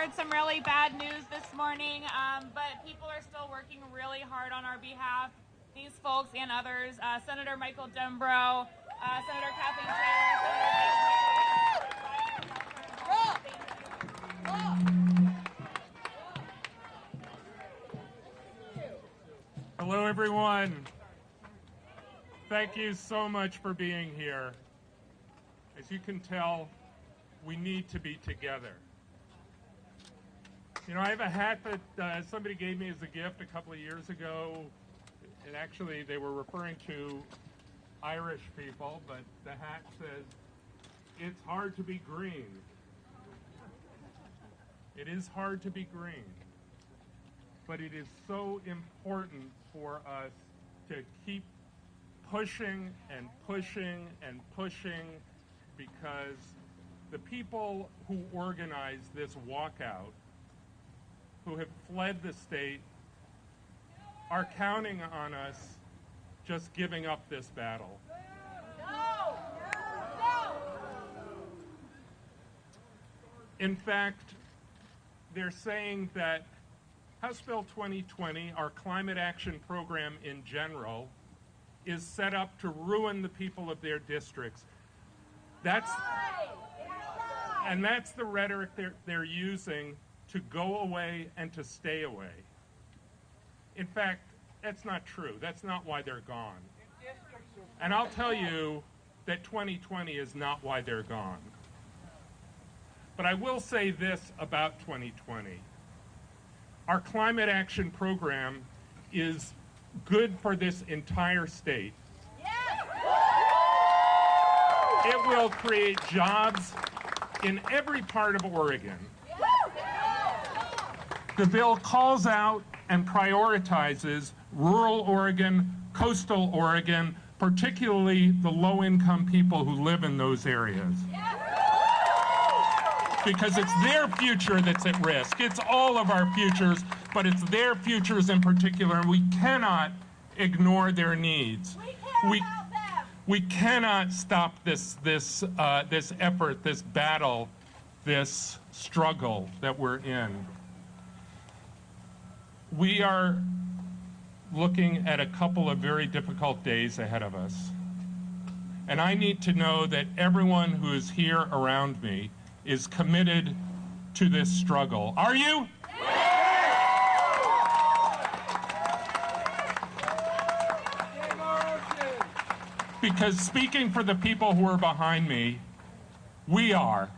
heard some really bad news this morning, but people are still working really hard on our behalf. These folks and others, Senator Michael Dembrow, Senator Kathleen Taylor, Hello, everyone. Thank you so much for being here. As you can tell, we need to be together. You know, I have a hat that somebody gave me as a gift a couple of years ago. And actually, they were referring to Irish people, but the hat says, "It's hard to be green." It is hard to be green. But it is so important for us to keep pushing and pushing and pushing, because the people who organized this walkout, who have fled the state, are counting on us just giving up this battle. No! No! In fact, they're saying that House Bill 2020, our climate action program in general, is set up to ruin the people of their districts. That's the rhetoric they're using to go away and to stay away. In fact, that's not true. That's not why they're gone. And I'll tell you that 2020 is not why they're gone. But I will say this about 2020. Our climate action program is good for this entire state. It will create jobs in every part of Oregon. The bill calls out and prioritizes rural Oregon, coastal Oregon, particularly the low-income people who live in those areas. Because it's their future that's at risk. It's all of our futures, but it's their futures in particular, and we cannot ignore their needs. We cannot stop this effort, this battle, this struggle that we're in. We are looking at a couple of very difficult days ahead of us. And I need to know that everyone who is here around me is committed to this struggle. Are you? Because speaking for the people who are behind me, we are.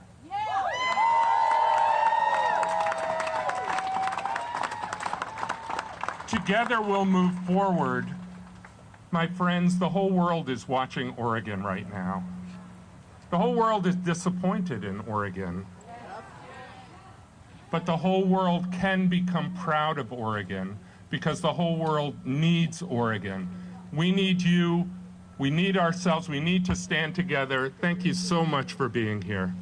Together we'll move forward. My friends, the whole world is watching Oregon right now. The whole world is disappointed in Oregon. But the whole world can become proud of Oregon, because the whole world needs Oregon. We need you. We need ourselves. We need to stand together. Thank you so much for being here.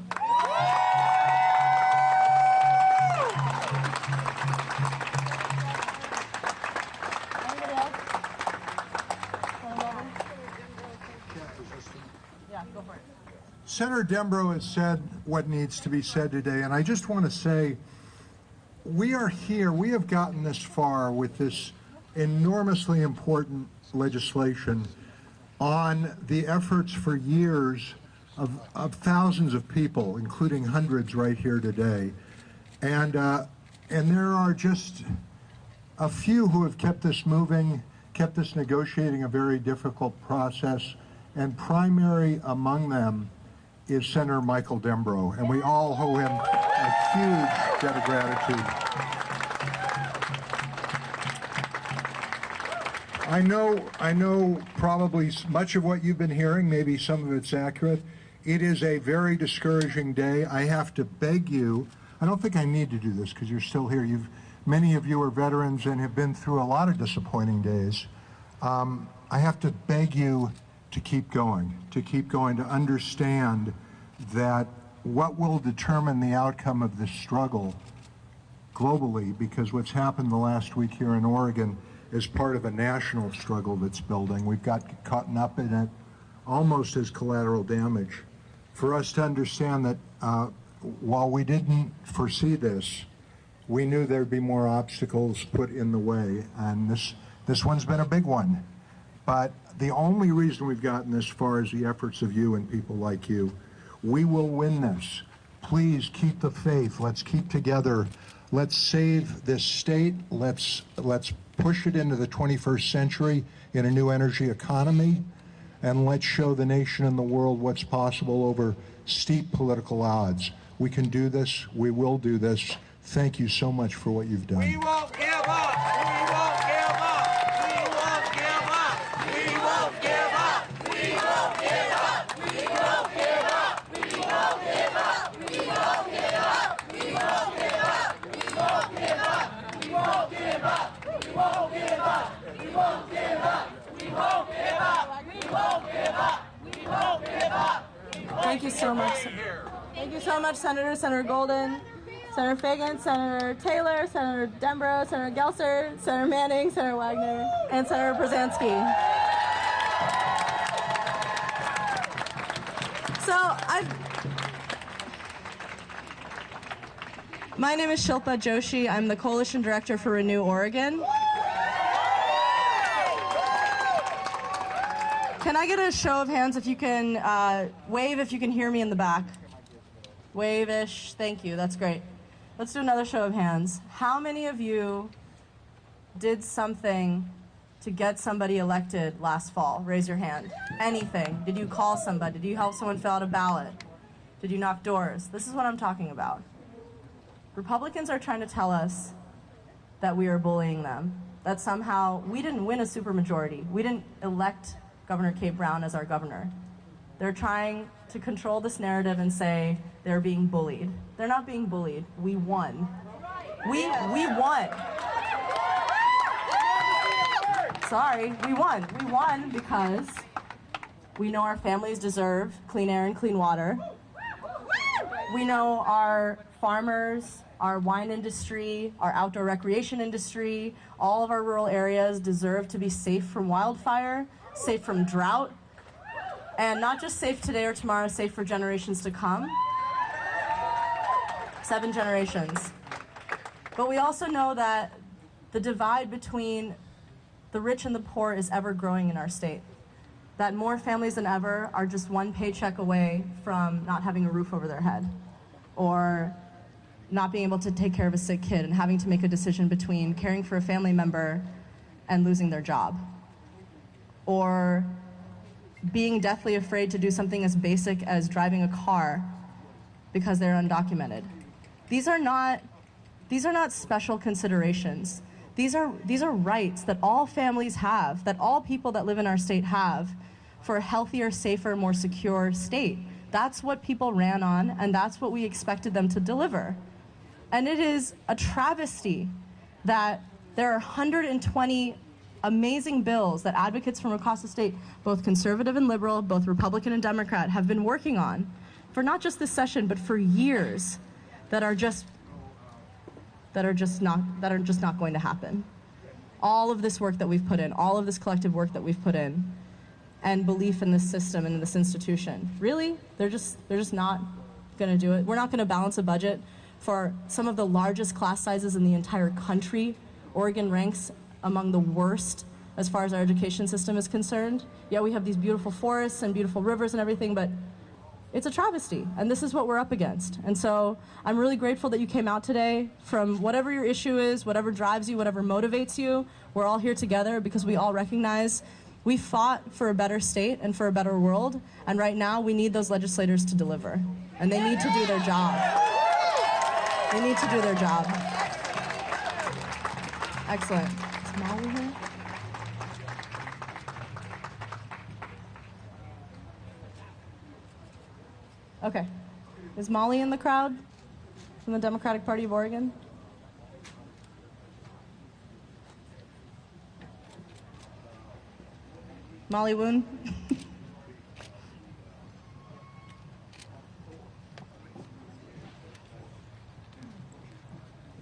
Senator Dembrow has said what needs to be said today, and I just want to say, we are here, we have gotten this far with this enormously important legislation on the efforts for years of thousands of people, including hundreds right here today. And there are just a few who have kept this moving, kept this negotiating a very difficult process, and primary among them is Senator Michael Dembrow, and we all owe him a huge debt of gratitude. I know probably much of what you've been hearing, maybe some of it's accurate. It is a very discouraging day. I have to beg you, I don't think I need to do this because you're still here. Many of you are veterans and have been through a lot of disappointing days. I have to beg you to keep going, to understand that what will determine the outcome of this struggle globally, because what's happened the last week here in Oregon is part of a national struggle that's building. We've got caught up in it almost as collateral damage. For us to understand that while we didn't foresee this, we knew there'd be more obstacles put in the way, and this one's been a big one. But the only reason we've gotten this far is the efforts of you and people like you. We will win this. Please keep the faith. Let's keep together. Let's save this state. Let's push it into the 21st century in a new energy economy, and let's show the nation and the world what's possible over steep political odds. We can do this. We will do this. Thank you so much for what you've done. We won't give up. We won't give up. We won't give up. We won't give up. We won't give up. We won't give up. We won't give up. We won't give up. We won't give up. We won't give up. We won't give up. We won't give up. We won't give up. We won't give up. We won't give up. We won't give up. Thank you so much. Thank you so much, Senator Golden, Senator Fagan, Senator Taylor, Senator Dembrow, Senator Gelser, Senator Manning, Senator Wagner, and Senator Brzezinski. My name is Shilpa Joshi. I'm the Coalition Director for Renew Oregon. Can I get a show of hands if you can wave if you can hear me in the back? Wave-ish. Thank you. That's great. Let's do another show of hands. How many of you did something to get somebody elected last fall? Raise your hand. Anything. Did you call somebody? Did you help someone fill out a ballot? Did you knock doors? This is what I'm talking about. Republicans are trying to tell us that we are bullying them, that somehow we didn't win a supermajority. We didn't elect Governor Kate Brown as our governor. They're trying to control this narrative and say they're being bullied. They're not being bullied. We won. We won. Sorry, we won. We won because we know our families deserve clean air and clean water. We know our farmers, our wine industry, our outdoor recreation industry, all of our rural areas deserve to be safe from wildfire, safe from drought, and not just safe today or tomorrow, safe for generations to come. 7 generations. But we also know that the divide between the rich and the poor is ever growing in our state. That more families than ever are just one paycheck away from not having a roof over their head, or not being able to take care of a sick kid and having to make a decision between caring for a family member and losing their job, or being deathly afraid to do something as basic as driving a car because they're undocumented. These are not special considerations. These are rights that all families have, that all people that live in our state have, for a healthier, safer, more secure state. That's what people ran on, and that's what we expected them to deliver. And it is a travesty that there are 120 amazing bills that advocates from across the state, both conservative and liberal, both Republican and Democrat, have been working on for not just this session, but for years, that are just not going to happen. All of this work that we've put in, all of this collective work that we've put in, and belief in this system and in this institution, really, they're just not going to do it. We're not going to balance a budget for some of the largest class sizes in the entire country. Oregon ranks among the worst as far as our education system is concerned. Yeah, we have these beautiful forests and beautiful rivers and everything, but it's a travesty, and this is what we're up against. And so I'm really grateful that you came out today. From whatever your issue is, whatever drives you, whatever motivates you, we're all here together because we all recognize we fought for a better state and for a better world, and right now we need those legislators to deliver, and they need to do their job. They need to do their job. Excellent. Is Molly here? Okay. Is Molly in the crowd from the Democratic Party of Oregon? Molly Woon?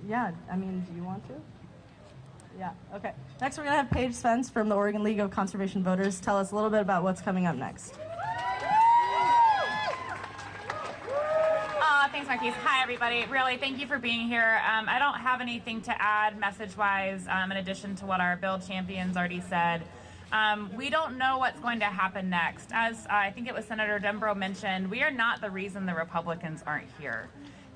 Yeah, I mean, do you want to? Yeah, okay. Next, we're going to have Paige Spence from the Oregon League of Conservation Voters tell us a little bit about what's coming up next. Thanks, Marquise. Hi, everybody. Really, thank you for being here. I don't have anything to add message-wise in addition to what our bill champions already said. We don't know what's going to happen next. As I think it was Senator Dembro mentioned, we are not the reason the Republicans aren't here.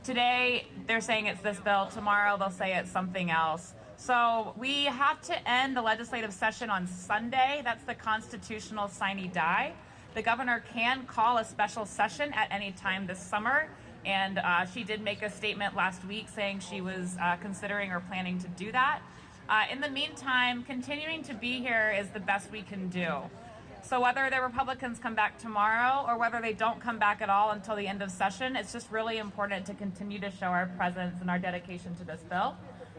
Today, they're saying it's this bill. Tomorrow, they'll say it's something else. So we have to end the legislative session on Sunday. That's the constitutional sine die. The governor can call a special session at any time this summer, and she did make a statement last week saying she was considering or planning to do that. In the meantime, continuing to be here is the best we can do. So whether the Republicans come back tomorrow or whether they don't come back at all until the end of session, it's just really important to continue to show our presence and our dedication to this bill.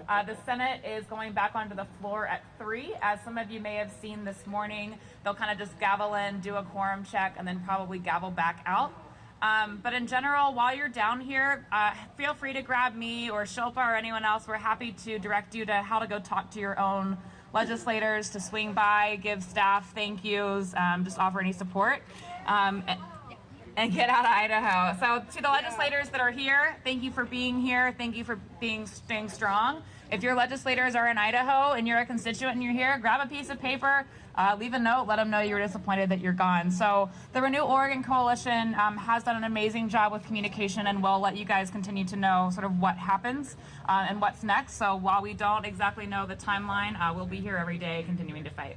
The Senate is going back onto the floor at 3. As some of you may have seen this morning, they'll kind of just gavel in, do a quorum check, and then probably gavel back out. But in general, while you're down here, feel free to grab me or Shilpa or anyone else. We're happy to direct you to how to go talk to your own legislators, to swing by, give staff thank yous, just offer any support. And get out of Idaho. So to the legislators that are here, thank you for being here. Thank you for staying strong. If your legislators are in Idaho and you're a constituent and you're here, grab a piece of paper, leave a note, let them know you were disappointed that you're gone. So the Renew Oregon Coalition has done an amazing job with communication, and we'll let you guys continue to know sort of what happens and what's next. So while we don't exactly know the timeline, we'll be here every day continuing to fight.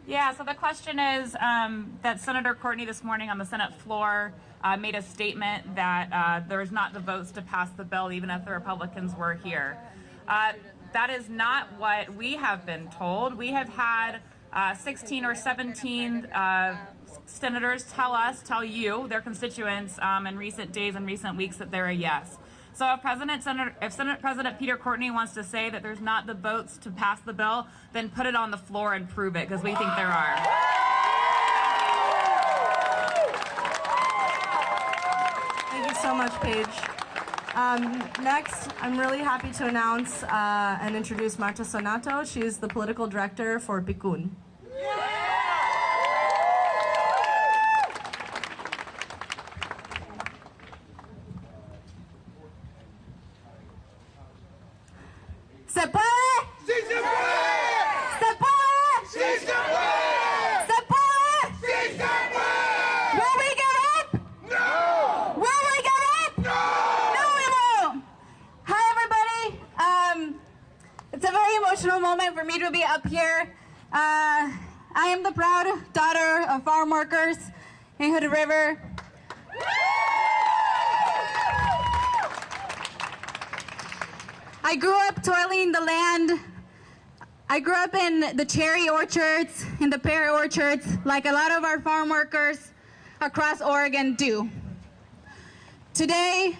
Yeah, so the question is that Senator Courtney this morning on the Senate floor made a statement that there's not the votes to pass the bill even if the Republicans were here. That is not what we have been told. We have had 16 or 17 senators tell you, their constituents, in recent days and recent weeks that they're a yes. So if Senate President Peter Courtney wants to say that there's not the votes to pass the bill, then put it on the floor and prove it, because we think there are. Thank you so much, Paige. Next, I'm really happy to announce and introduce Marta Sonato. She's the political director for PICUN. ¿Se puede? ¡Sí se puede! ¿Se puede? ¡Sí se puede! ¿Se puede? ¡Sí se puede! Will we get up? ¡No! Will we get up? ¡No! No, we won't. Hi, everybody. It's a very emotional moment for me to be up here. I am the proud daughter of farm workers in Hood River. I grew up toiling the land. I grew up in the cherry orchards, in the pear orchards, like a lot of our farm workers across Oregon do. Today,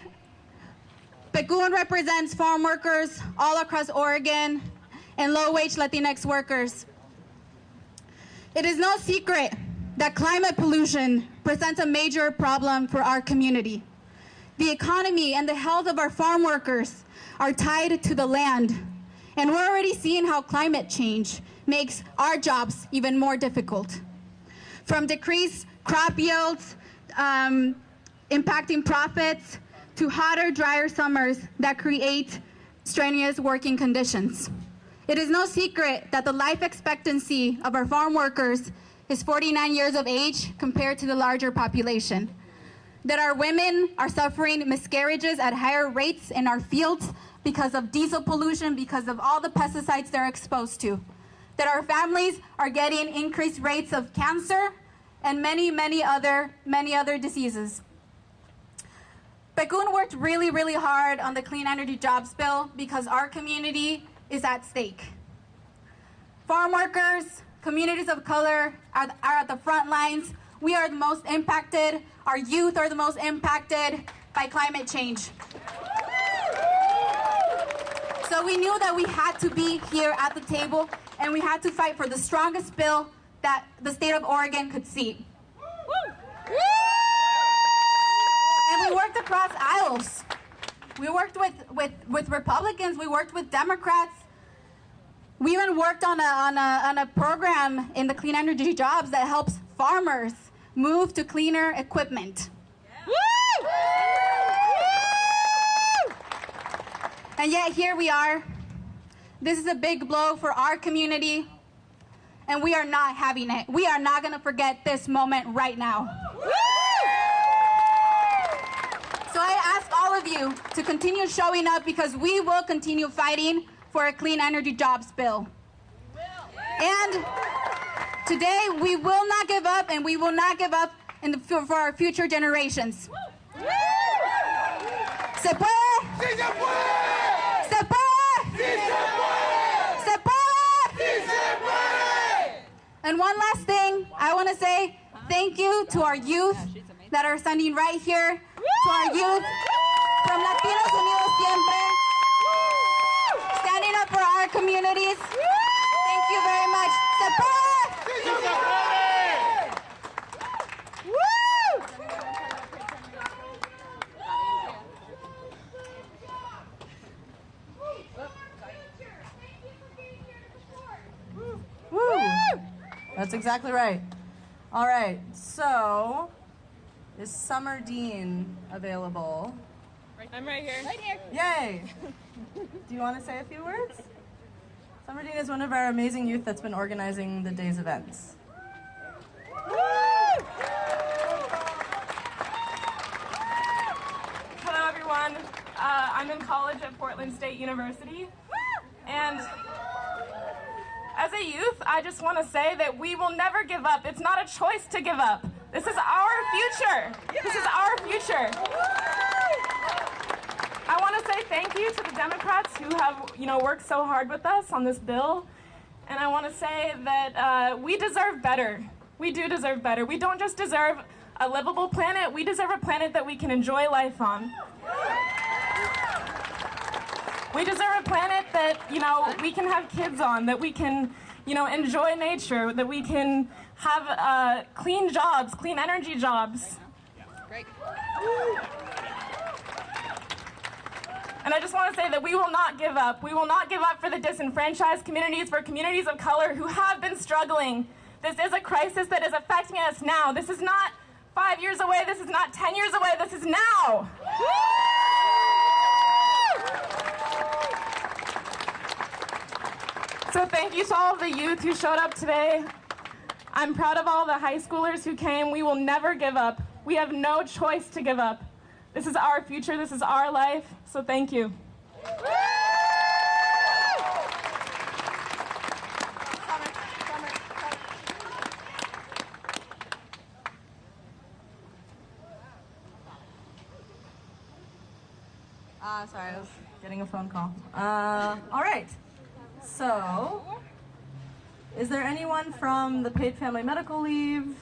PICUN represents farm workers all across Oregon and low-wage Latinx workers. It is no secret that climate pollution presents a major problem for our community. The economy and the health of our farm workers are tied to the land, and we're already seeing how climate change makes our jobs even more difficult. From decreased crop yields, impacting profits, to hotter, drier summers that create strenuous working conditions. It is no secret that the life expectancy of our farm workers is 49 years of age compared to the larger population. That our women are suffering miscarriages at higher rates in our fields because of diesel pollution, because of all the pesticides they're exposed to. That our families are getting increased rates of cancer and many other diseases. PICUN worked really hard on the Clean Energy Jobs Bill because our community is at stake. Farm workers, communities of color are at the front lines. We are the most impacted. Our youth are the most impacted by climate change. So we knew that we had to be here at the table, and we had to fight for the strongest bill that the state of Oregon could see. And we worked across aisles. We worked with Republicans, we worked with Democrats, We even worked on a program in the clean energy jobs that helps farmers move to cleaner equipment. Woo! And yet here we are. This is a big blow for our community, and we are not having it. We are not going to forget this moment right now. So I ask all of you to continue showing up, because we will continue fighting for a clean energy jobs bill. And today we will not give up, and we will not give up for our future generations. Se puede. ¡Sí se puede! Se puede. ¡Sí se puede! Se puede. ¡Sí se puede! And one last thing, I want to say thank you to our youth that are standing right here, to our youth from Latinos Unidos Siempre, standing up for our communities. Thank you very much. Se puede. ¡Sí se puede! Woo! That's exactly right. All right, so is Summer Dean available? I'm right here. Right here. Yay! Do you want to say a few words? Summer Dean is one of our amazing youth that's been organizing the day's events. Hello, everyone. I'm in college at Portland State University. And as a youth, I just want to say that we will never give up. It's not a choice to give up. This is our future. This is our future. I want to say thank you to the Democrats who have, worked so hard with us on this bill. And I want to say that we deserve better. We do deserve better. We don't just deserve a livable planet. We deserve a planet that we can enjoy life on. We deserve a planet that, we can have kids on, that we can, enjoy nature, that we can have clean jobs, clean energy jobs. Great. And I just want to say that we will not give up. We will not give up for the disenfranchised communities, for communities of color who have been struggling. This is a crisis that is affecting us now. This is not 5 years away. This is not 10 years away. This is now. So thank you to all of the youth who showed up today. I'm proud of all the high schoolers who came. We will never give up. We have no choice to give up. This is our future. This is our life. So thank you. Sorry, I was getting a phone call. All right. So, is there anyone from the Paid Family Medical Leave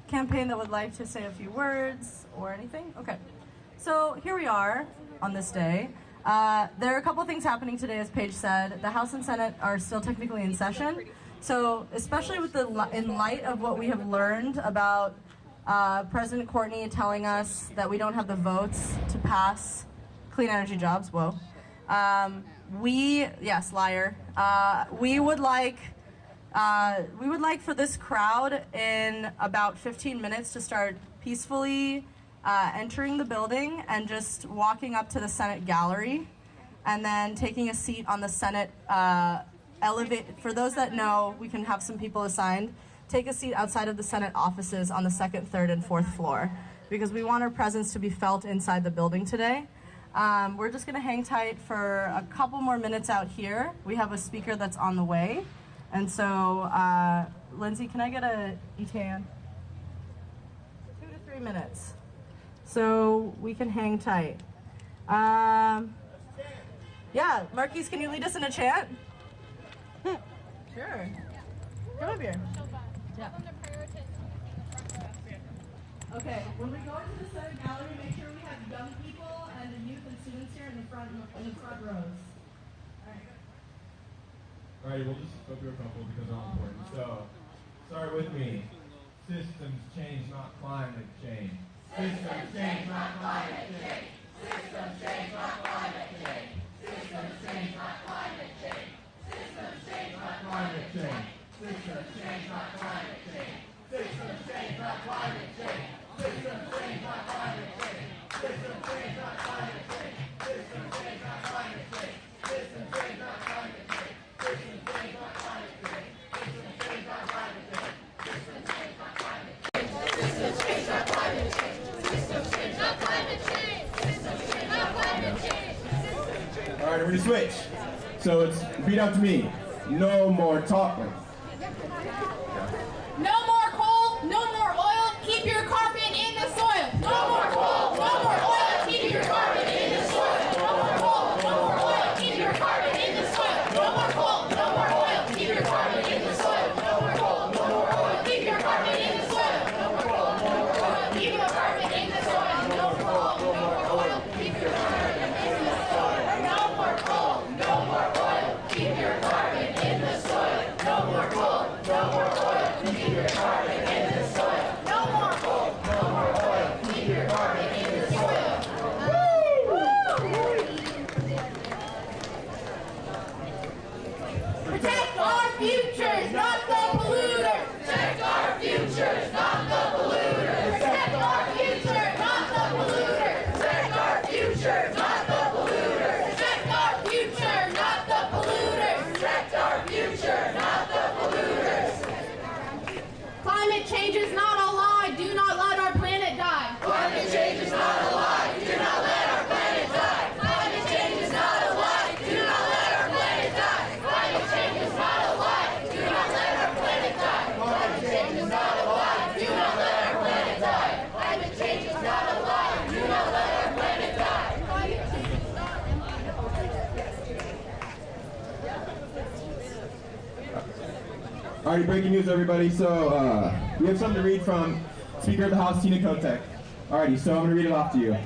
campaign that would like to say a few words or anything? Okay. So here we are on this day. There are a couple things happening today, as Paige said. The House and Senate are still technically in session. So especially with in light of what we have learned about President Courtney telling us that we don't have the votes to pass clean energy jobs, whoa. Yes, liar. We would like for this crowd in about 15 minutes to start peacefully entering the building and just walking up to the Senate gallery and then taking a seat on the Senate elevator. For those that know, we can have some people assigned. Take a seat outside of the Senate offices on the 2nd, 3rd, and 4th floor, because we want our presence to be felt inside the building today. We're just gonna hang tight for a couple more minutes out here. We have a speaker that's on the way. And so, Lindsay, can I get a ETA? 2 to 3 minutes. So we can hang tight. Yeah, Marquise, can you lead us in a chant? Sure. Come up here. Yeah. Okay, when we go into the Senate gallery, make sure we have young people and the youth and students here in the front rows. All right, we'll just go through a couple because they're all important. So, start with me. Systems change, not climate change. Systems change, not climate change. Systems change, not climate change. Systems change, not climate change. Systems change, climate change. Systems change, not climate change. Systems change, not climate change. Systems change, not climate change. Systems change, not climate change. Systems change, not climate change. Systems change, not climate change. Systems change, not climate change. Systems change, not climate change. Systems change, not climate change. Systems change, not climate change. Systems change, not climate change. Systems change, not climate change. All right, we're gonna switch. So it's read out to me. No more talking. No more coal, no more oil, keep your carpet in the soil. No more coal, no more oil, keep your carpet in the soil. No more coal, no more oil, keep your carpet in the soil. No more coal, no more oil, keep your carpet in the soil. No more coal, no more oil, keep your carpet in the soil. No more coal, no more oil, keep your carpet in the soil. No more coal, no more oil, keep your carpet in the soil. No more coal, no more oil, keep your carpet in the soil. No more coal, no more oil, keep your carpet in the soil. No more coal, no more oil, keep your carpet in the soil. Protect our futures, not the polluters. Protect our futures, not the polluters. Protect our future, not the polluters. Protect our future, not the polluters. Protect our future, not the polluters. Protect our future, not the polluters. Climate change is not a lie. Do not let our planet die. Climate change is not a lie. Do not let our planet die. Climate change is not a lie. Do not let our planet die. Climate change is not a lie. Do not let our planet die. Climate change is not a lie. Do not let our planet die. Climate change is not a lie. Do not let our planet die. All right, breaking news, everybody. So we have something to read from Speaker of the House, Tina Kotek. Alrighty, so I'm going to read it off to you.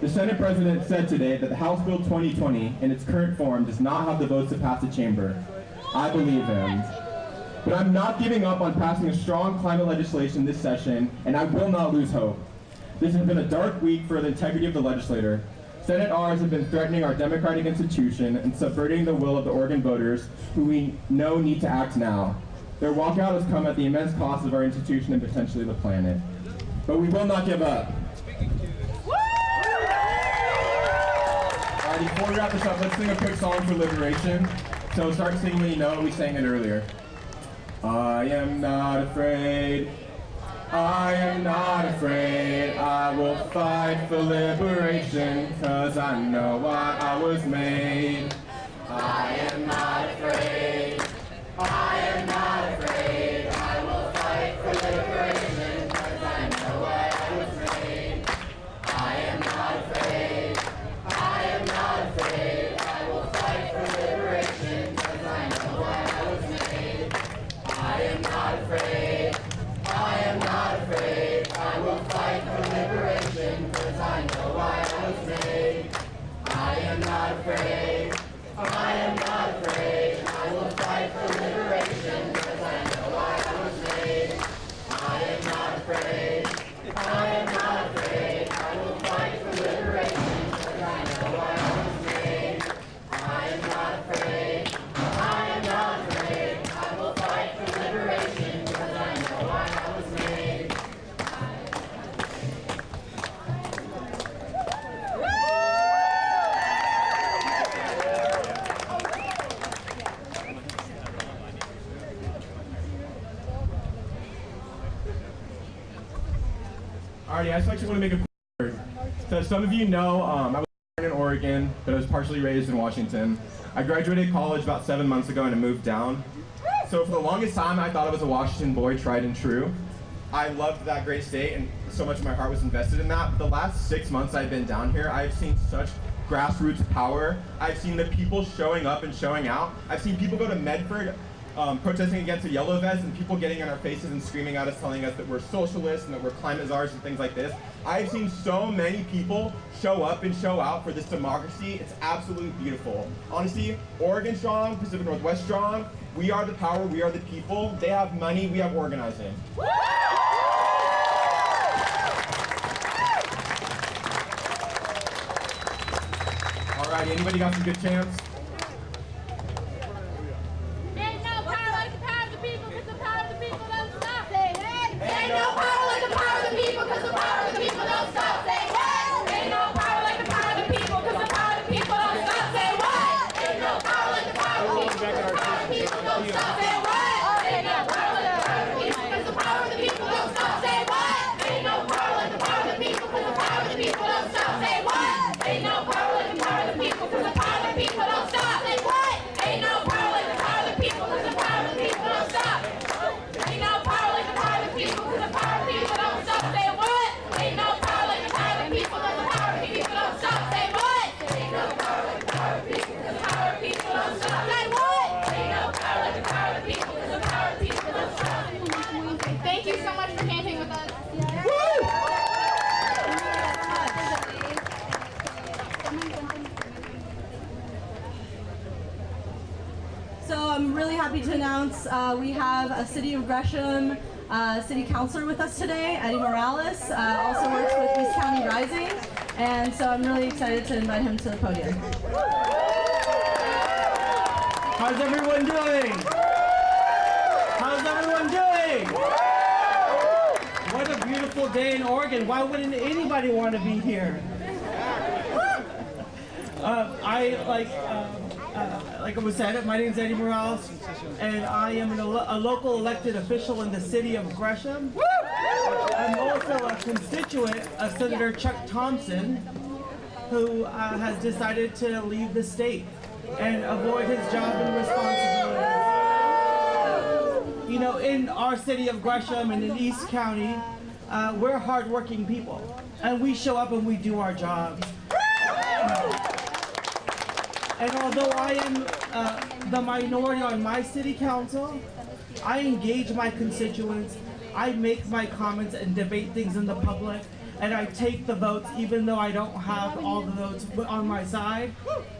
The Senate President said today that the House Bill 2020, in its current form, does not have the votes to pass the chamber. I believe him. But I'm not giving up on passing a strong climate legislation this session, and I will not lose hope. This has been a dark week for the integrity of the legislator. Senate R's have been threatening our democratic institution and subverting the will of the Oregon voters, who we know need to act now. Their walkout has come at the immense cost of our institution and potentially the planet. But we will not give up. Alright, before we wrap this up, let's sing a quick song for liberation. So start singing when you know it. We sang it earlier. I am not afraid. I am not afraid. I will fight for liberation, 'cause I know why I was made. I am not afraid. I am not afraid. I will fight for liberation, 'cause I know why I was made. I am not afraid. I am not afraid. I will fight for liberation, 'cause I know why I was made. I am not afraid. I am not afraid. I will fight for liberation, 'cause I know why I was made. I am not afraid. I am not afraid. I will fight for liberation, 'cause I know why I was made. I am not afraid. I am not afraid. I will fight for liberation, 'cause I know why I was made. I am not afraid. I am not afraid. I will fight for liberation, 'cause I know why I was made. Alrighty, I just actually want to make a quick word. So some of you know, I was born in Oregon, but I was partially raised in Washington. I graduated college about 7 months ago and I moved down. So for the longest time, I thought I was a Washington boy, tried and true. I loved that great state and so much of my heart was invested in that. But the last 6 months I've been down here, I've seen such grassroots power. I've seen the people showing up and showing out. I've seen people go to Medford protesting against the yellow vest and people getting in our faces and screaming at us, telling us that we're socialists and that we're climate czars and things like this. I've seen so many people show up and show out for this democracy. It's absolutely beautiful. Honestly, Oregon strong, Pacific Northwest strong. We are the power, we are the people. They have money, we have organizing. Alright, anybody got some good chants? There's no power Ain't no power like the power of the people, cause the power of the people don't stop. Say what? Ain't no power like the power of the people, cause the power of the people don't stop. Say what? Ain't no power like the power of the people, cause the power of the people don't stop. Say what? Ain't no power like the power of the people, cause the power of the people don't stop. Say what? Ain't no power like the power of the people, cause the power of the people don't stop. Say what? Ain't no power like the power of the people, cause the power of the people don't stop. Say what? Ain't no power like the power of the people, cause the power of the people don't stop. Ain't no power like the power of the people, cause the power of the people don't stop. Say what? Ain't no power like the power of the people, cause the power of the people don't stop. Say what? Ain't no power like the power of the people, cause the power of the people don't stop. Say what? Ain't no power like the power of the people, cause the power of the people don't stop. Thank you so much for camping with us. So I'm really happy to announce we have a City of Gresham City Councilor with us today, Eddie Morales, also works with East County Rising, and so I'm really excited to invite him to the podium. How's everyone doing? How's everyone doing? What a beautiful day in Oregon. Why wouldn't anybody want to be here? Like it was said, my name is Eddie Morales, and I am a local elected official in the city of Gresham. I'm also a constituent of Senator Chuck Thompson, who has decided to leave the state and avoid his job and responsibilities. You know, in our city of Gresham and in East County, we're hardworking people, and we show up and we do our jobs. And although I am the minority on my city council, I engage my constituents, I make my comments and debate things in the public, and I take the votes even though I don't have all the votes on my side.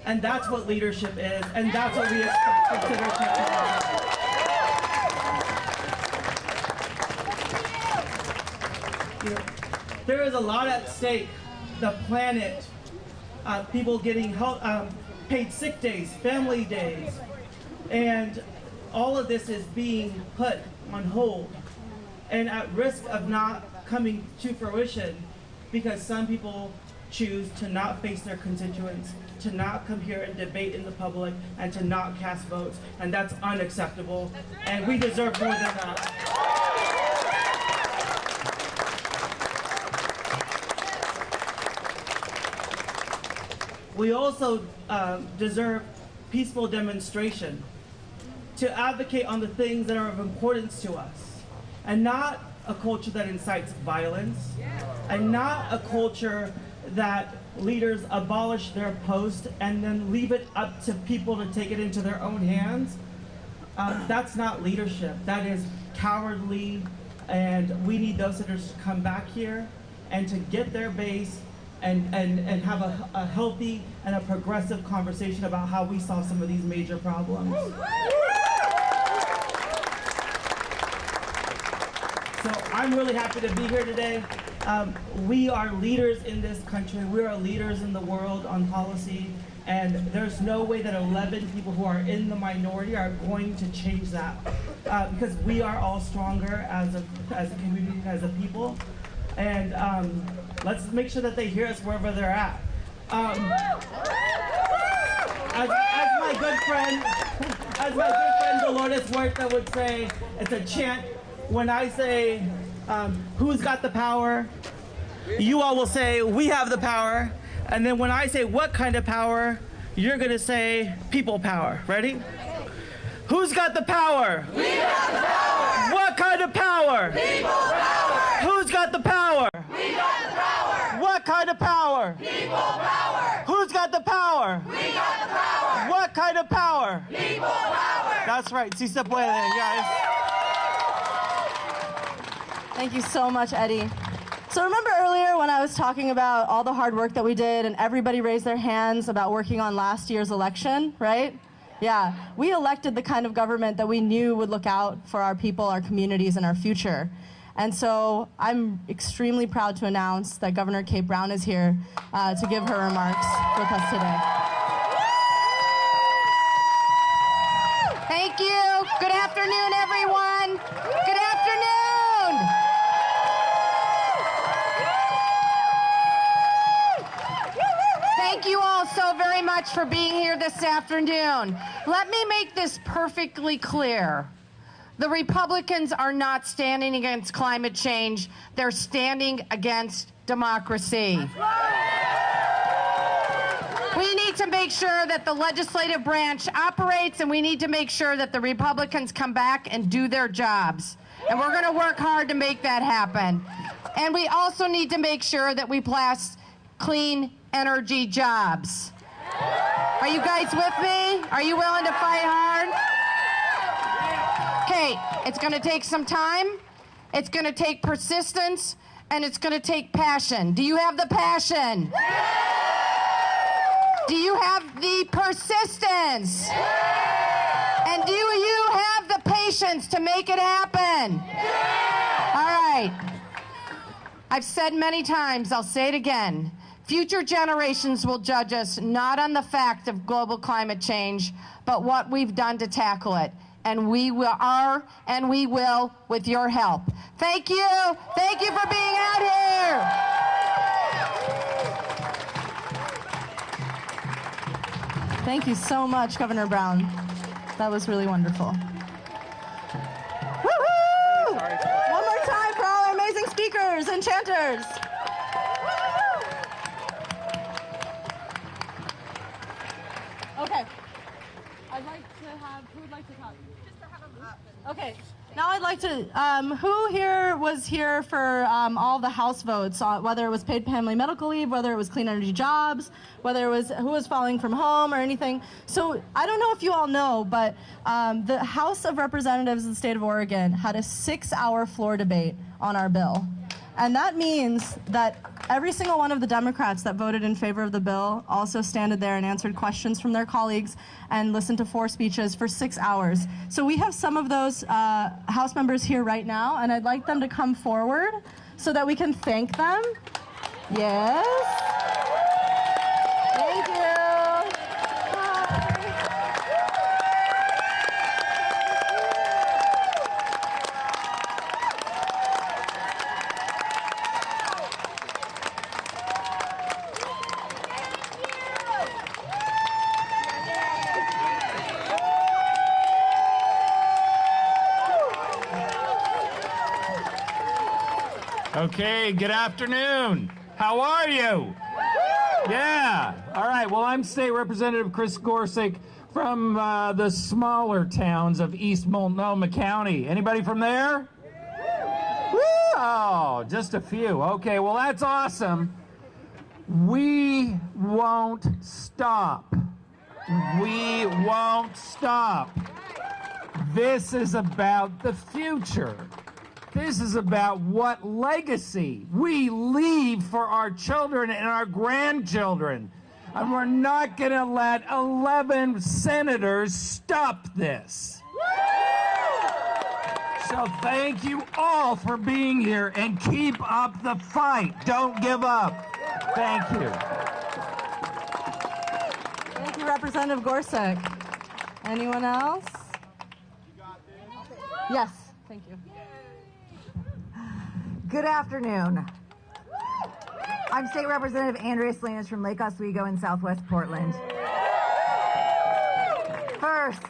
And that's what leadership is, and that's what we expect from Senator Courtney. You know, there is a lot at stake. The planet, people getting help, paid sick days, family days, and all of this is being put on hold and at risk of not coming to fruition because some people choose to not face their constituents, to not come here and debate in the public, and to not cast votes, and that's unacceptable, and we deserve more than that. We also deserve peaceful demonstration to advocate on the things that are of importance to us, and not a culture that incites violence, and not a culture that leaders abolish their post and then leave it up to people to take it into their own hands. That's not leadership. That is cowardly, and we need those leaders to come back here and to get their base and have a healthy and a progressive conversation about how we solve some of these major problems. So I'm really happy to be here today. We are leaders in this country. We are leaders in the world on policy, and there's no way that 11 people who are in the minority are going to change that, because we are all stronger as a community, as a people. And let's make sure that they hear us wherever they're at. As my good friend Dolores Huerta would say, it's a chant. When I say, who's got the power? You all will say, we have the power. And then when I say, what kind of power? You're gonna say, people power. Ready? Who's got the power? We got the power. What kind of power? People power. Who's got the power? We got the power. What kind of power? People power. Who's got the power? We got the power. What kind of power? People power. That's right. Si se puede, guys. Thank you so much, Eddie. So remember earlier when I was talking about all the hard work that we did and everybody raised their hands about working on last year's election, right? Yeah, we elected the kind of government that we knew would look out for our people, our communities, and our future. And so I'm extremely proud to announce that Governor Kate Brown is here to give her remarks with us today. Thank you. Good afternoon, everyone. Good afternoon. for being here this afternoon. Let me make this perfectly clear. The Republicans are not standing against climate change. They're standing against democracy. We need to make sure that the legislative branch operates, and we need to make sure that the Republicans come back and do their jobs. And we're going to work hard to make that happen. And we also need to make sure that we pass clean energy jobs. Are you guys with me? Are you willing to fight hard? Okay, it's going to take some time, it's going to take persistence, and it's going to take passion. Do you have the passion? Do you have the persistence? And do you have the patience to make it happen? All right. I've said many times, I'll say it again. Future generations will judge us not on the fact of global climate change, but what we've done to tackle it. And we will with your help. Thank you. Thank you for being out here. Thank you so much, Governor Brown. That was really wonderful. Woo-hoo! One more time for all our amazing speakers and chanters. Okay. I'd like to have, who would like to talk? Just to have them up. Okay. Now I'd like to, who here was here for all the House votes, whether it was paid family medical leave, whether it was clean energy jobs, whether it was who was filing from home or anything. So I don't know if you all know, but the House of Representatives of the state of Oregon had a 6-hour floor debate on our bill. And that means that every single one of the Democrats that voted in favor of the bill also standed there and answered questions from their colleagues and listened to 4 speeches for 6 hours. So we have some of those House members here right now, and I'd like them to come forward so that we can thank them. Yes. Thank you. Okay, good afternoon. How are you? Yeah. All right. Well, I'm State Representative Chris Gorsuch from the smaller towns of East Multnomah County. Anybody from there? Woo! Oh, just a few. Okay, well, that's awesome. We won't stop. We won't stop. This is about the future. This is about what legacy we leave for our children and our grandchildren. And we're not going to let 11 senators stop this. So thank you all for being here and keep up the fight. Don't give up. Thank you. Thank you, Representative Gorsuch. Anyone else? Yes, thank you. Good afternoon. I'm State Representative Andrea Salinas from Lake Oswego in Southwest Portland. First,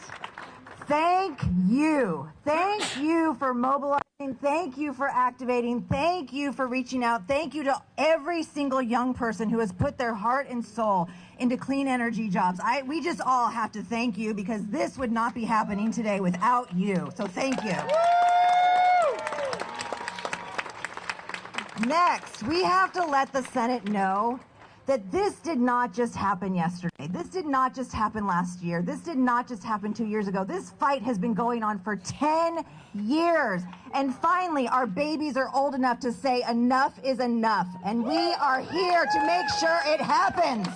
thank you. Thank you for mobilizing. Thank you for activating. Thank you for reaching out. Thank you to every single young person who has put their heart and soul into clean energy jobs. We just all have to thank you because this would not be happening today without you. So thank you. Next, we have to let the Senate know that this did not just happen yesterday. This did not just happen last year. This did not just happen 2 years ago. This fight has been going on for 10 years. And finally, our babies are old enough to say enough is enough. And we are here to make sure it happens.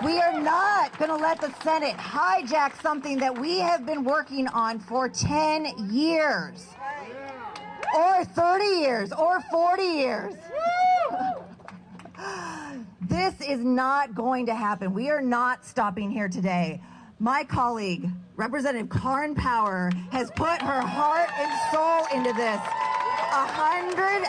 We are not going to let the Senate hijack something that we have been working on for 10 years. Or 30 years, or 40 years. This is not going to happen. We are not stopping here today. My colleague, Representative Karen Power, has put her heart and soul into this. 100?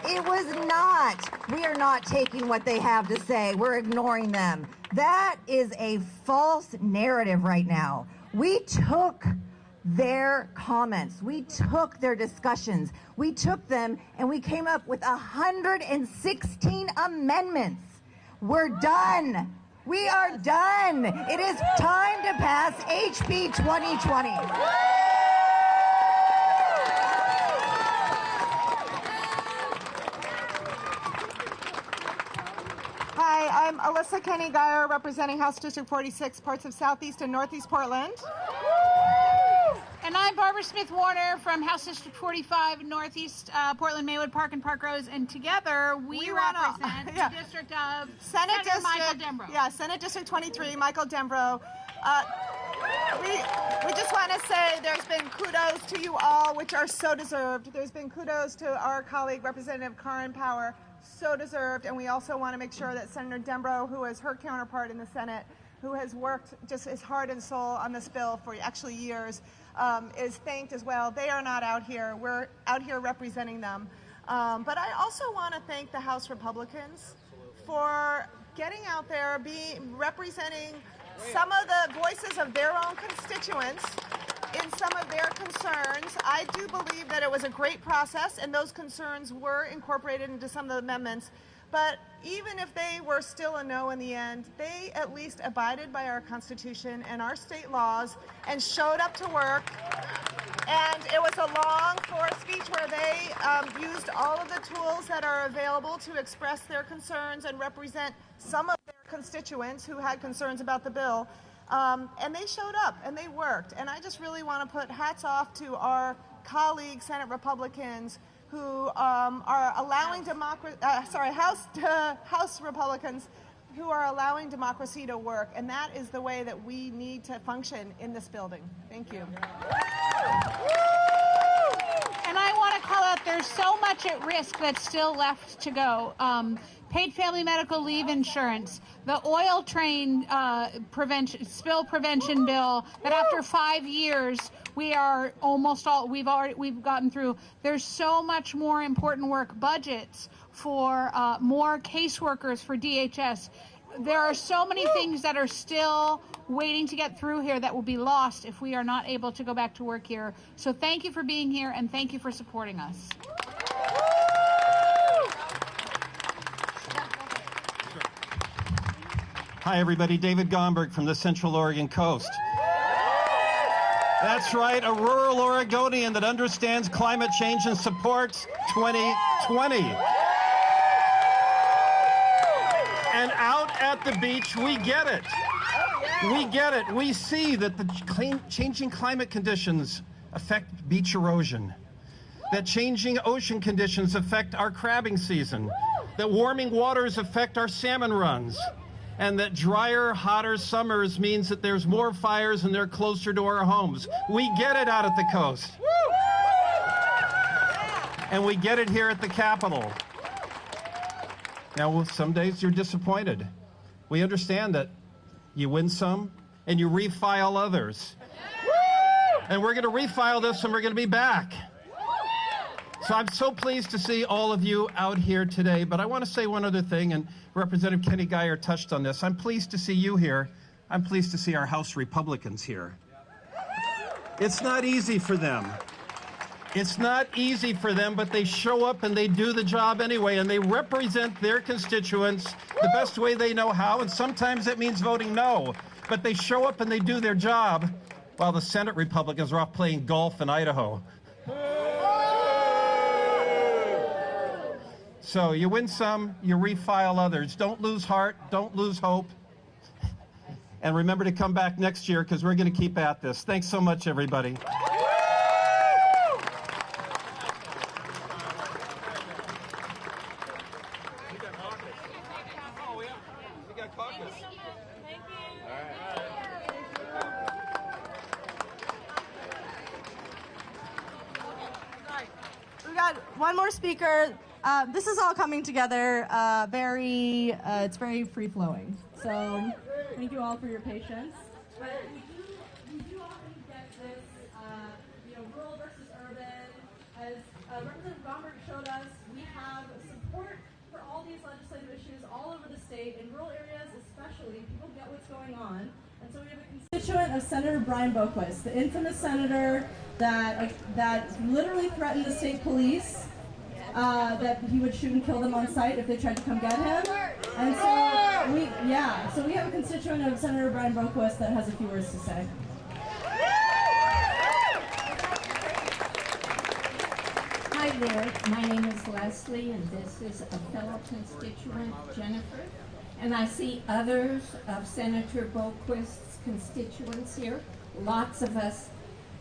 It was not. We are not taking what they have to say. We're ignoring them. That is a false narrative right now. We took their comments. We took their discussions. We took them and we came up with 116 amendments. We're done. We are done. It is time to pass HB 2020. Hi, I'm Alyssa Kenny Geyer, representing House District 46, parts of Southeast and Northeast Portland. And I'm Barbara Smith Warner from House District 45, Northeast Portland, Maywood Park, and Park Rose. And together we represent the district of Senator Michael Dembrow. Yeah, Senate District 23, Michael Dembrow. We just want to say there's been kudos to you all, which are so deserved. There's been kudos to our colleague, Representative Karin Power, so deserved. And we also want to make sure that Senator Dembrow, who is her counterpart in the Senate, who has worked just as heart and soul on this bill for actually years, is thanked as well. They are not out here. We're out here representing them. But I also want to thank the House Republicans for getting out there, representing some of the voices of their own constituents in some of their concerns. I do believe that it was a great process, and those concerns were incorporated into some of the amendments. But even if they were still a no in the end, they at least abided by our Constitution and our state laws and showed up to work. And it was a long forced speech where they used all of the tools that are available to express their concerns and represent some of their constituents who had concerns about the bill. And they showed up and they worked. And I just really want to put hats off to our colleagues, Senate Republicans, who are allowing House Republicans who are allowing democracy to work. And that is the way that we need to function in this building. Thank you. And I want to call out, there's so much at risk that's still left to go. Paid family medical leave insurance, the oil train spill prevention bill that after 5 years we are we've gotten through. There's so much more important work. Budgets for more caseworkers for DHS. There are so many things that are still waiting to get through here that will be lost if we are not able to go back to work here. So thank you for being here and thank you for supporting us. Hi, everybody. David Gomberg from the Central Oregon Coast. That's right, a rural Oregonian that understands climate change and supports 2020. And out at the beach, we get it. We get it. We see that the changing climate conditions affect beach erosion, that changing ocean conditions affect our crabbing season, that warming waters affect our salmon runs, and that drier, hotter summers means that there's more fires and they're closer to our homes. We get it out at the coast. And we get it here at the Capitol. Now, some days you're disappointed. We understand that you win some and you refile others. And we're going to refile this and we're going to be back. So I'm so pleased to see all of you out here today, but I want to say one other thing, and Representative Kenny Geyer touched on this. I'm pleased to see you here. I'm pleased to see our House Republicans here. It's not easy for them. It's not easy for them, but they show up and they do the job anyway, and they represent their constituents the best way they know how, and sometimes that means voting no. But they show up and they do their job while the Senate Republicans are off playing golf in Idaho. So you win some, you refile others. Don't lose heart, don't lose hope. And remember to come back next year because we're going to keep at this. Thanks so much, everybody. We got one more speaker. This is all coming together it's very free-flowing. So thank you all for your patience. But we do often get this, rural versus urban. As Representative going on. And so we have a constituent of Senator Brian Boquist, the infamous senator that literally threatened the state police that he would shoot and kill them on sight if they tried to come get him. And so we have a constituent of Senator Brian Boquist that has a few words to say. Hi there, my name is Leslie, and this is a fellow constituent, Jennifer. And I see others of Senator Boquist's constituents here, lots of us.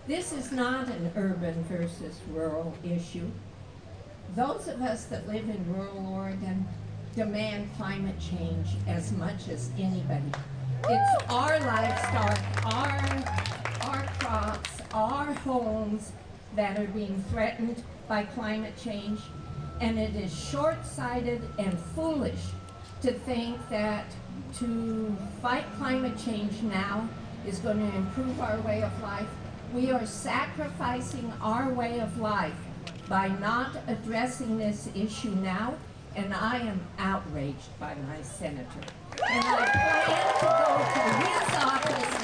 This is not an urban versus rural issue. Those of us that live in rural Oregon demand climate change as much as anybody. It's our livestock, our crops, our homes that are being threatened by climate change, and it is short-sighted and foolish to think that to fight climate change now is going to improve our way of life. We are sacrificing our way of life by not addressing this issue now, and I am outraged by my senator. And I plan to go to his office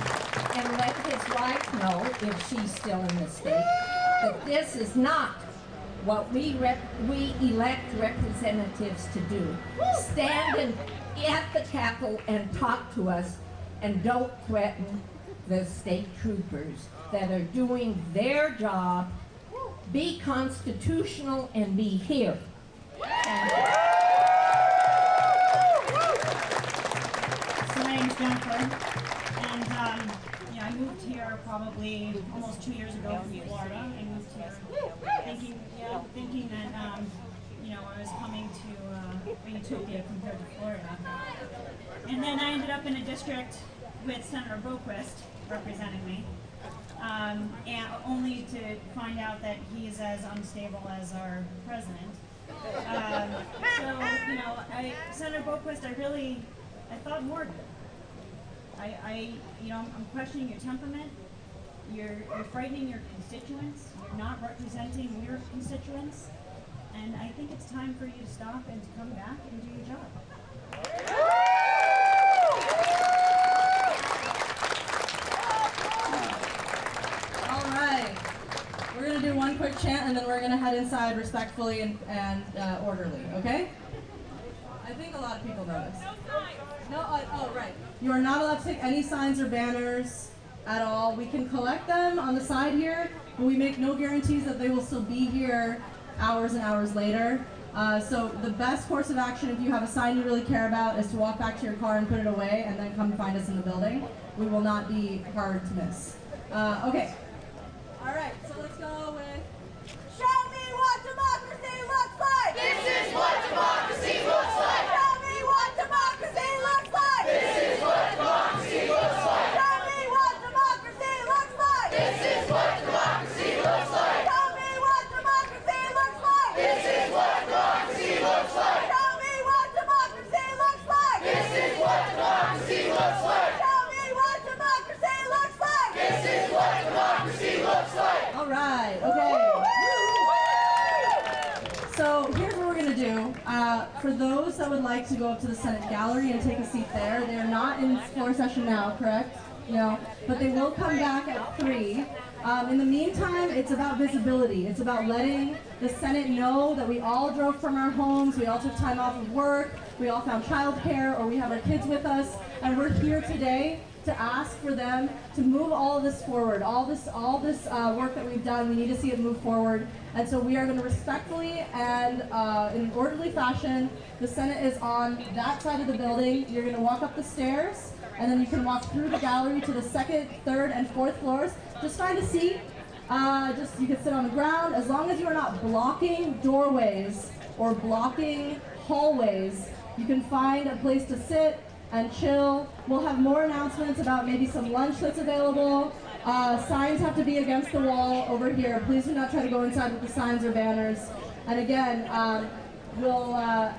and let his wife know, if she's still in the state, that this is not what we elect representatives to do. Stand at the Capitol and talk to us, and don't threaten the state troopers that are doing their job. Be constitutional and be here. So my name's Jennifer, and I moved here probably almost 2 years ago from Florida. I moved here thinking that I was coming to a utopia compared to Florida. And then I ended up in a district with Senator Boquist representing me, and only to find out that he's as unstable as our president. Senator Boquist, I thought more of you. I'm questioning your temperament. You're frightening your constituents. You're not representing your constituents. And I think it's time for you to stop and to come back and do your job. All right. We're going to do one quick chant, and then we're going to head inside respectfully and orderly, okay? I think a lot of people know this. Right. You are not allowed to take any signs or banners at all. We can collect them on the side here, but we make no guarantees that they will still be here hours and hours later. So the best course of action, if you have a sign you really care about, is to walk back to your car and put it away, and then come find us in the building. We will not be hard to miss. Okay. All right, so let's go with... Show me what democracy looks like! This is what democracy looks like! Show me what democracy looks like! This is what democracy looks like! Show me what democracy looks like! This is what democracy looks like! Show me what democracy looks like! This is what democracy looks like! Show me what democracy looks like! This is what democracy looks like! Show me what democracy looks like! This is what democracy looks like! All right, okay. So here's what we're going to do. For those that would like to go up to the Senate gallery and take a seat there, they are not in floor session now, correct? No, but they will come back at 3. In the meantime, it's about visibility. It's about letting the Senate know that we all drove from our homes, we all took time off of work, we all found childcare, or we have our kids with us, and we're here today to ask for them to move all of this forward. All this work that we've done, we need to see it move forward. And so we are going to respectfully and in an orderly fashion, the Senate is on that side of the building. You're going to walk up the stairs, and then you can walk through the gallery to the 2nd, 3rd, and 4th floors. Just find a seat. You can sit on the ground. As long as you are not blocking doorways or blocking hallways, you can find a place to sit and chill. We'll have more announcements about maybe some lunch that's available. Signs have to be against the wall over here. Please do not try to go inside with the signs or banners. And again, the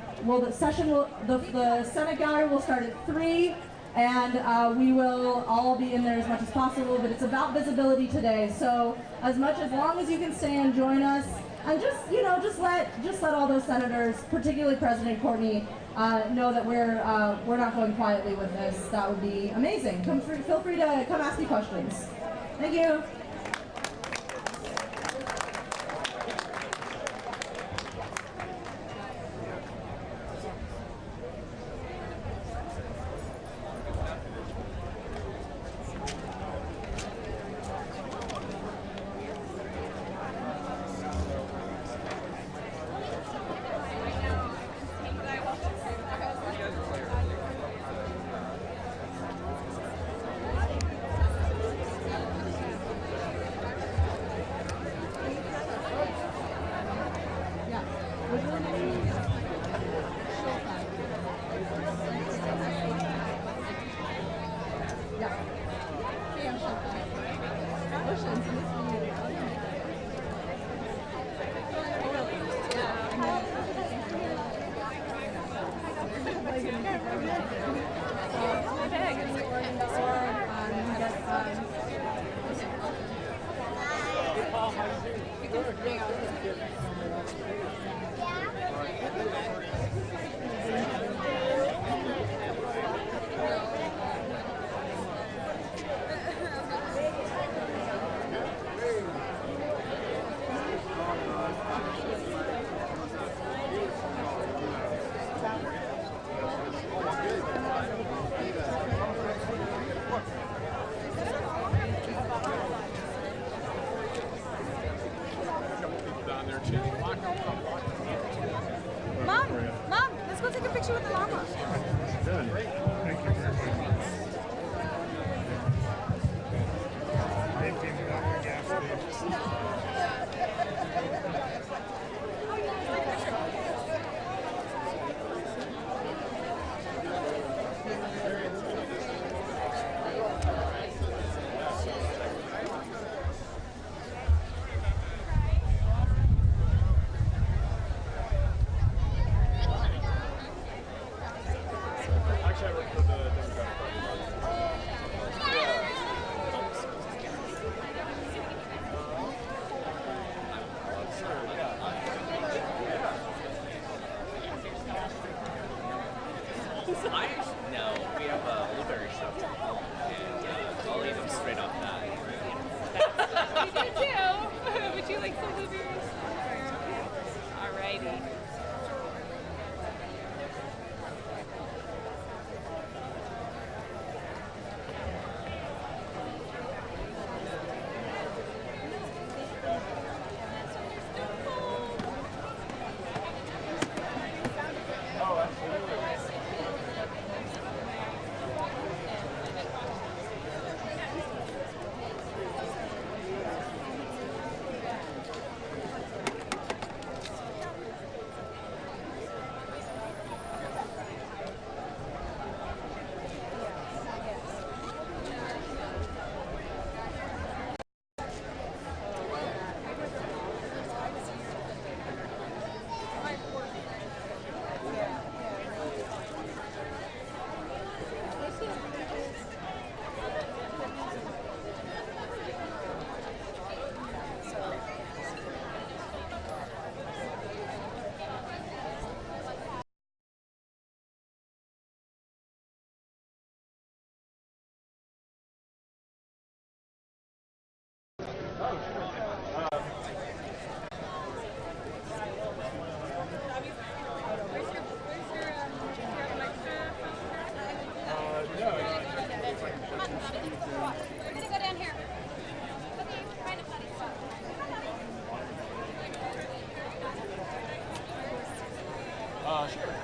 Senate gallery will start at 3, and we will all be in there as much as possible. But it's about visibility today. So as long as you can stay and join us, and just let all those senators, particularly President Courtney, know that we're not going quietly with this, that would be amazing. Feel free to come ask me questions. Thank you. Mom, let's go take a picture with the llama. Good. Thank you very much. They've been at the gas station. Actually, I work for the Democratic No, we have blueberry stuff, and I'll eat them straight off that. We do too. Would you like some blueberries? Alrighty. Oh, absolutely. Sure.